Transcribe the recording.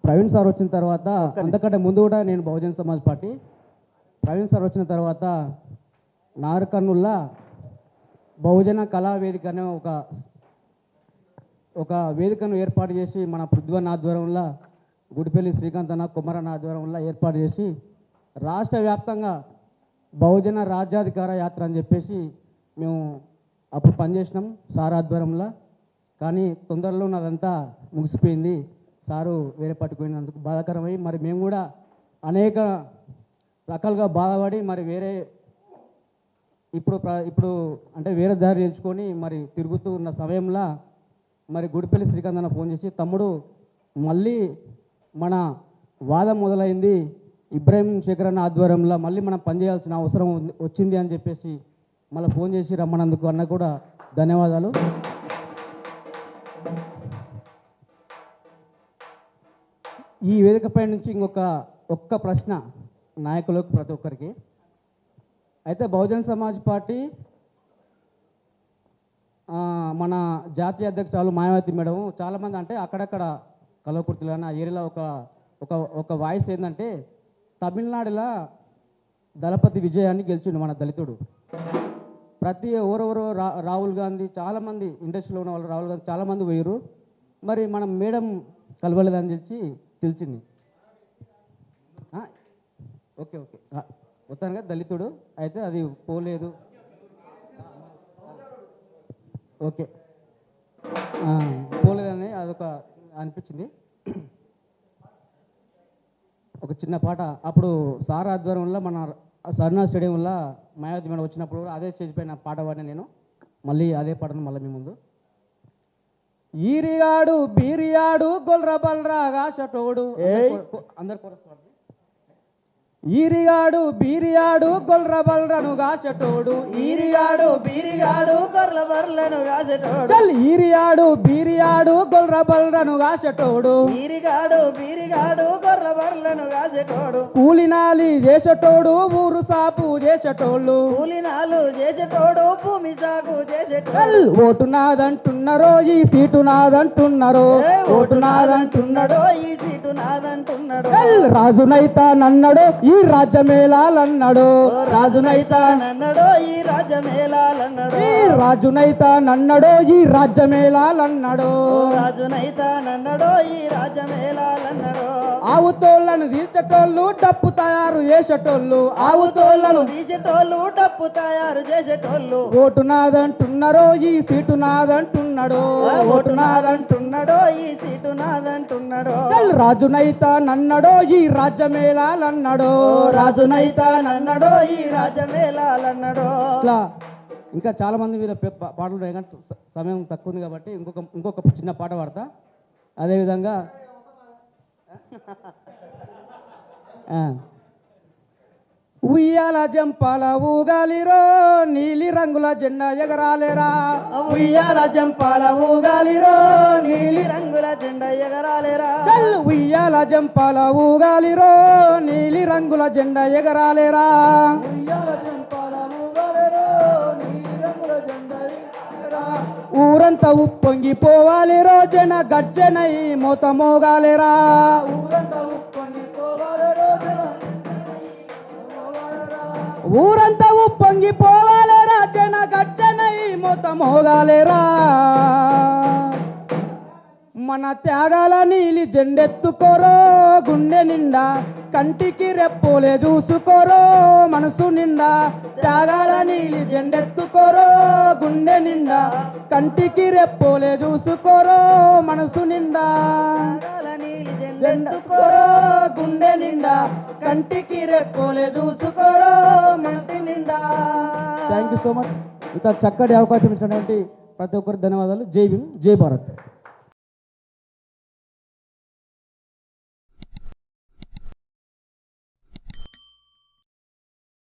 Praveen sir వచ్చిన తర్వాత అంతకంటే ముందు కూడా నేను బహుజన్ సమాజ్ పార్టీ ప్రవీణ్ సార్ వచ్చిన తర్వాత నార్కర్నూల్లో బహుజన కళా వేదిక అనే ఒక వేదికను ఏర్పాటు చేసి మన పృథ్వన్ ఆధ్వర్యంలో గుడిపల్లి శ్రీకాంత్ అన్న కుమారన్న ఆధ్వర్యంలో ఏర్పాటు చేసి రాష్ట్ర వ్యాప్తంగా బహుజన రాజ్యాధికార యాత్ర అని చెప్పేసి మేము అప్పుడు పనిచేసినాం సార్ ఆధ్వర్యంలో. కానీ తొందరలో నాదంతా ముగిసిపోయింది, సారు వేరే పట్టుకుపోయినందుకు బాధాకరమై మరి మేము కూడా అనేక రకాలుగా బాధపడి మరి వేరే ఇప్పుడు అంటే వేరే దారి ఎంచుకొని మరి తిరుగుతూ ఉన్న సమయంలో మరి గుడిపల్లి శ్రీకాంత్ అన్న ఫోన్ చేసి, తమ్ముడు మళ్ళీ మన వాదం మొదలైంది, ఇబ్రాహిం శేఖర్ అన్న ఆధ్వర్యంలో మళ్ళీ మనం పనిచేయాల్సిన అవసరం వచ్చింది అని చెప్పేసి మళ్ళీ ఫోన్ చేసి రమ్మన్నందుకు అన్న కూడా ధన్యవాదాలు. ఈ వేదికపై నుంచి ఒక్క ప్రశ్న నాయకులకు ప్రతి ఒక్కరికి. అయితే బహుజన్ సమాజ్ పార్టీ మన జాతీయ అధ్యక్షురాలు మాయావతి మేడం చాలామంది అంటే అక్కడక్కడ కలవకుర్తిలో ఆ ఏరియాలో ఒక వాయిస్ ఏంటంటే తమిళనాడులో దళపతి విజయాన్ని గెలిచిండు మన దళితుడు. ప్రతి ఎవరెవరో రాహుల్ గాంధీ చాలామంది ఇండస్ట్రీలో ఉన్న వాళ్ళు రాహుల్ గాంధీ చాలామంది పోయారు, మరి మనం మేడం కలవలేదని తెలిసింది. ఓకే మొత్తానికి దళితుడు అయితే అది పోలేదు. ఓకే పోలేదని అదొక అనిపించింది. ఒక చిన్న పాట అప్పుడు సార్ ఆధ్వర్యంలో మన సర్నా స్టేడియంలో మాయావతి మేడం వచ్చినప్పుడు అదే స్టేజ్ పైన పాట పాడిన నేను మళ్ళీ అదే పాటను మళ్ళీ మీ ముందు. ఈరియాడు బీరియాడు గొల్ర బల్రాగా షటోడు అందరు కొరస్తాడు. ఈరియాడు బీరియాడు గొల్ర బల్రను గాషటోడు, ఈరియాడు బీరియాడు గొర్ల బర్లను గాషటోడు, చల్ ఈరియాడు బీరియాడు గొల్ర బల్రను గాషటోడు, ఈరిగాడు బీరిగాడు గొర్ల బర్లను గాషటోడు, కూలినాలి చేసేటోడు ఊరు సాపు చేసేటోళ్ళు, కూలినాలు చేసేటోడు భూమి సాగు చేసేటోడు, ఓటు నాదంటున్నారో ఈ సీటు నాదంటున్నారో, ఓటు నాదంటున్నాడో ఈ సీటు నాదంటున్నాడు, రాజునైతా నన్నడో ఈ రాజ్యమేలాలన్నాడు, రాజునైతా నన్నడో ఈ రాజ్యమేలాలన్నాడు, రాజునైతా నన్నడో ఈ రాజ్యమేలాలన్నాడు, రాజునైతా నన్నడో ఈ రాజ్యమేలాలన్నాడు, ఆవు తోళ్లను తీర్చేటోళ్ళు డప్పు తయారు చేసేటోళ్ళు, ఆవు తోళ్లను తీర్చేటోళ్ళు డప్పు తయారు చేసేటోళ్ళు, ఓటు నాదంటున్నారో ఈ సీటు నాదంటున్నాడు, ఓటు నాదంటున్నాడో ఈ సీటు నాదంటున్నాడు, రాజునైతా నన్నడో ఈ రాజ్యమేలాలన్నాడు, రాజునైతా నన్నడో ఈ రాజ్యమేలాలన్నాడు. ఇట్లా ఇంకా చాలా మంది మీద పాటలు కానీ సమయం తక్కువ ఉంది కాబట్టి ఇంకొక చిన్న పాట పాడతా. అదేవిధంగా ఉయ్యాల జంపాల ఊగాలిరో నీలి రంగుల జెండా ఎగరాలేరా, ఉయ్యాల జంపాల ఊగాలిరో నీలి రంగుల జెండా ఎగరాలేరా, ఉయ్యాల జంపాల ఊగాలిరో నీలి రంగుల జెండా ఎగరాలేరా, ఉయ్యాల జంపాల ఊగాలిరో నీలి రంగుల జెండా ఎగరాలేరా, ఊరంతా ఉప్పొంగిపోవాలిరో జన గర్జనై మోత మోగాలేరా, ఊరంతా ఉప్పొంగిపోవాలిరో జన ఊరంతా ఉప్పొంగిపోవాలేరా జన గర్జనై మోత మోగాలేరా, మన త్యాగాల నీలి జెండెత్తుకోరో గుండె నిండా, కంటికి రెప్పోలే చూసుకోరో మనసు నిండా, త్యాగాల నీలి జెండెత్తుకోరో గుండె నిండా, కంటికి రెప్పోలే చూసుకోరో మనసు నిండా, జెండెత్తుకోరో గుండె నిండా, కంటికి రెప్పోలే చూసుకోరో మనసు నిండా. Thank you so much. ఇంత చక్కటి అవకాశం ఇచ్చినటువంటి ప్రతి ఒక్కరికి ధన్యవాదాలు. జై భీమ్, జై భారత్.